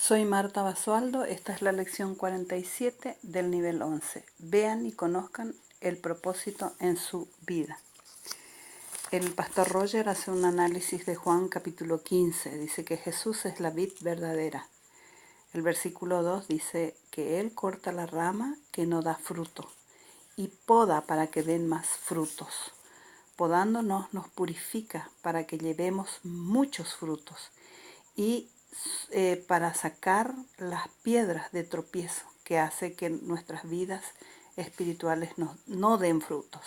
Soy Marta Basualdo, esta es la lección 47 del nivel 11. Vean y conozcan el propósito en su vida. El pastor Roger hace un análisis de Juan capítulo 15, dice que Jesús es la vid verdadera. El versículo 2 dice que Él corta la rama que no da fruto y poda para que den más frutos. Podándonos nos purifica para que llevemos muchos frutos y para sacar las piedras de tropiezo que hace que nuestras vidas espirituales no den frutos.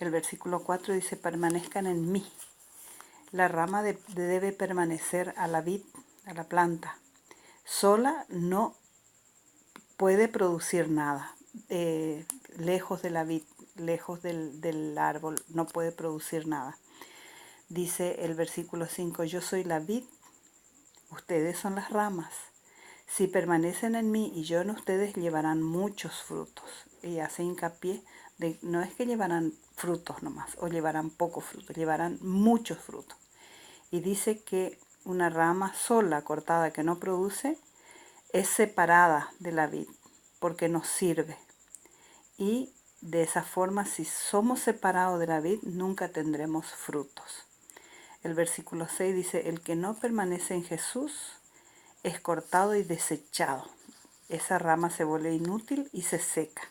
El versículo 4 dice, permanezcan en mí. La rama debe permanecer a la vid, a la planta. Sola no puede producir nada. Lejos de la vid, lejos del árbol, no puede producir nada. Dice el versículo 5, yo soy la vid, ustedes son las ramas. Si permanecen en mí y yo en ustedes, llevarán muchos frutos. Y hace hincapié de, no es que llevarán frutos nomás, o llevarán pocos frutos, llevarán muchos frutos. Y dice que una rama sola, cortada, que no produce, es separada de la vid, porque nos sirve. Y de esa forma, si somos separados de la vid, nunca tendremos frutos. El versículo 6 dice, el que no permanece en Jesús es cortado y desechado. Esa rama se vuelve inútil y se seca.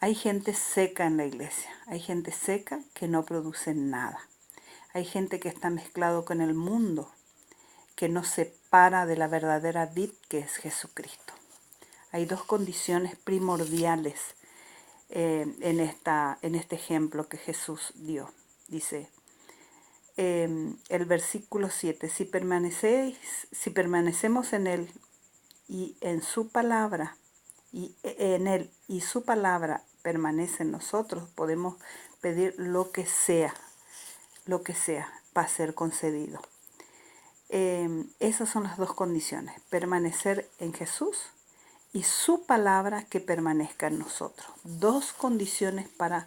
Hay gente seca en la iglesia. Hay gente seca que no produce nada. Hay gente que está mezclado con el mundo, que no se separa de la verdadera vid que es Jesucristo. Hay dos condiciones primordiales en este ejemplo que Jesús dio. Dice el versículo 7, si permanecemos en Él y en su palabra, y en Él y su palabra permanece en nosotros, podemos pedir lo que sea va a ser concedido. Esas son las dos condiciones, permanecer en Jesús y su palabra que permanezca en nosotros. Dos condiciones para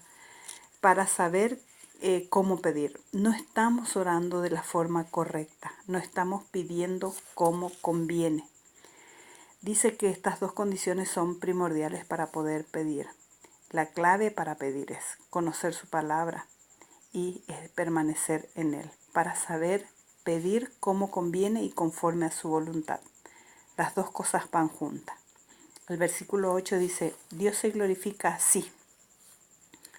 saber cómo pedir. No estamos orando de la forma correcta, no estamos pidiendo como conviene. Dice que estas dos condiciones son primordiales para poder pedir. La clave para pedir es conocer su palabra y permanecer en Él, para saber pedir como conviene y conforme a su voluntad. Las dos cosas van juntas. El versículo 8 dice, Dios se glorifica así.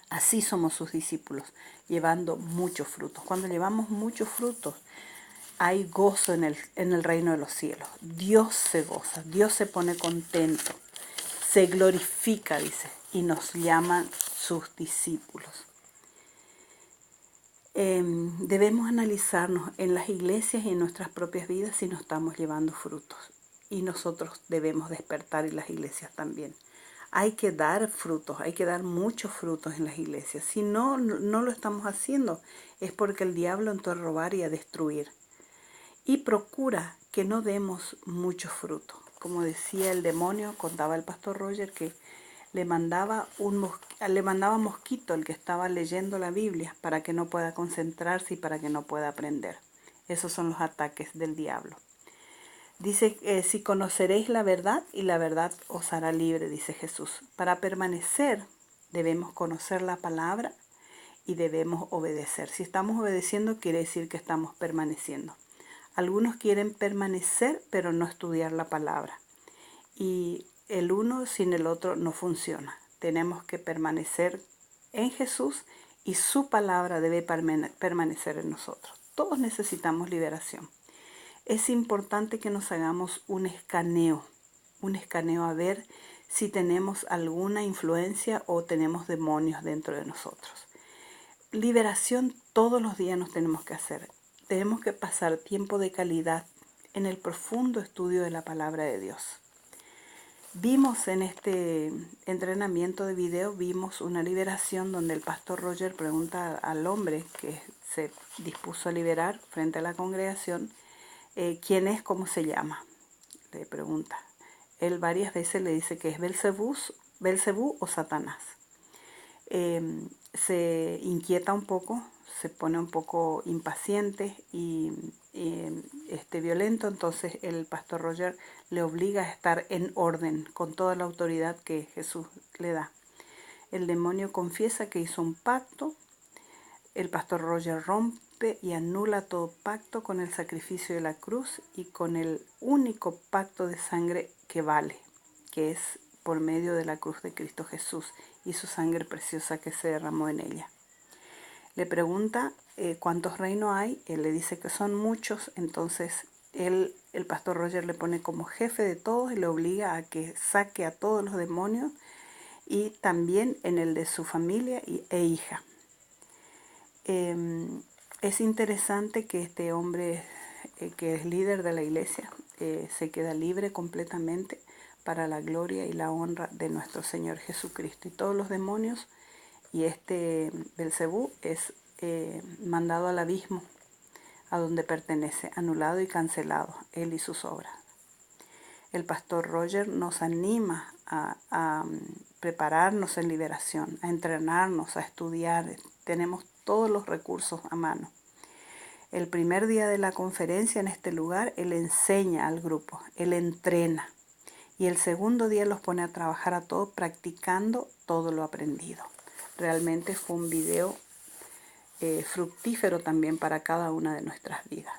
Así somos sus discípulos, llevando muchos frutos. Cuando llevamos muchos frutos, hay gozo en el reino de los cielos. Dios se goza, Dios se pone contento, se glorifica, dice, y nos llaman sus discípulos. Debemos analizarnos en las iglesias y en nuestras propias vidas si no estamos llevando frutos. Y nosotros debemos despertar y las iglesias también. Hay que dar frutos, hay que dar muchos frutos en las iglesias. Si no lo estamos haciendo, es porque el diablo entró a robar y a destruir. Y procura que no demos muchos frutos. Como decía el demonio, contaba el pastor Roger, que le mandaba mosquito el que estaba leyendo la Biblia para que no pueda concentrarse y para que no pueda aprender. Esos son los ataques del diablo. Dice, si conoceréis la verdad y la verdad os hará libre, dice Jesús. Para permanecer debemos conocer la palabra y debemos obedecer. Si estamos obedeciendo, quiere decir que estamos permaneciendo. Algunos quieren permanecer, pero no estudiar la palabra. Y el uno sin el otro no funciona. Tenemos que permanecer en Jesús y su palabra debe permanecer en nosotros. Todos necesitamos liberación. Es importante que nos hagamos un escaneo a ver si tenemos alguna influencia o tenemos demonios dentro de nosotros. Liberación todos los días nos tenemos que hacer. Tenemos que pasar tiempo de calidad en el profundo estudio de la palabra de Dios. Vimos en este entrenamiento de video, vimos una liberación donde el pastor Roger pregunta al hombre que se dispuso a liberar frente a la congregación, ¿quién es? ¿Cómo se llama? Le pregunta. Él varias veces le dice que es Belcebú o Satanás. Se inquieta un poco, se pone un poco impaciente y violento, entonces el pastor Roger le obliga a estar en orden con toda la autoridad que Jesús le da. El demonio confiesa que hizo un pacto. El pastor Roger rompe y anula todo pacto con el sacrificio de la cruz y con el único pacto de sangre que vale, que es por medio de la cruz de Cristo Jesús y su sangre preciosa que se derramó en ella. Le pregunta cuántos reinos hay, él le dice que son muchos, entonces el pastor Roger le pone como jefe de todos y le obliga a que saque a todos los demonios y también en el de su familia e hija. Es interesante que este hombre que es líder de la iglesia se queda libre completamente para la gloria y la honra de nuestro Señor Jesucristo. Y todos los demonios y Belcebú es mandado al abismo, a donde pertenece, anulado y cancelado, él y sus obras. El pastor Roger nos anima a prepararnos en liberación, a entrenarnos, a estudiar. Tenemos todos los recursos a mano. El primer día de la conferencia en este lugar, él enseña al grupo, él entrena. Y el segundo día los pone a trabajar a todos practicando todo lo aprendido. Realmente fue un video fructífero también para cada una de nuestras vidas.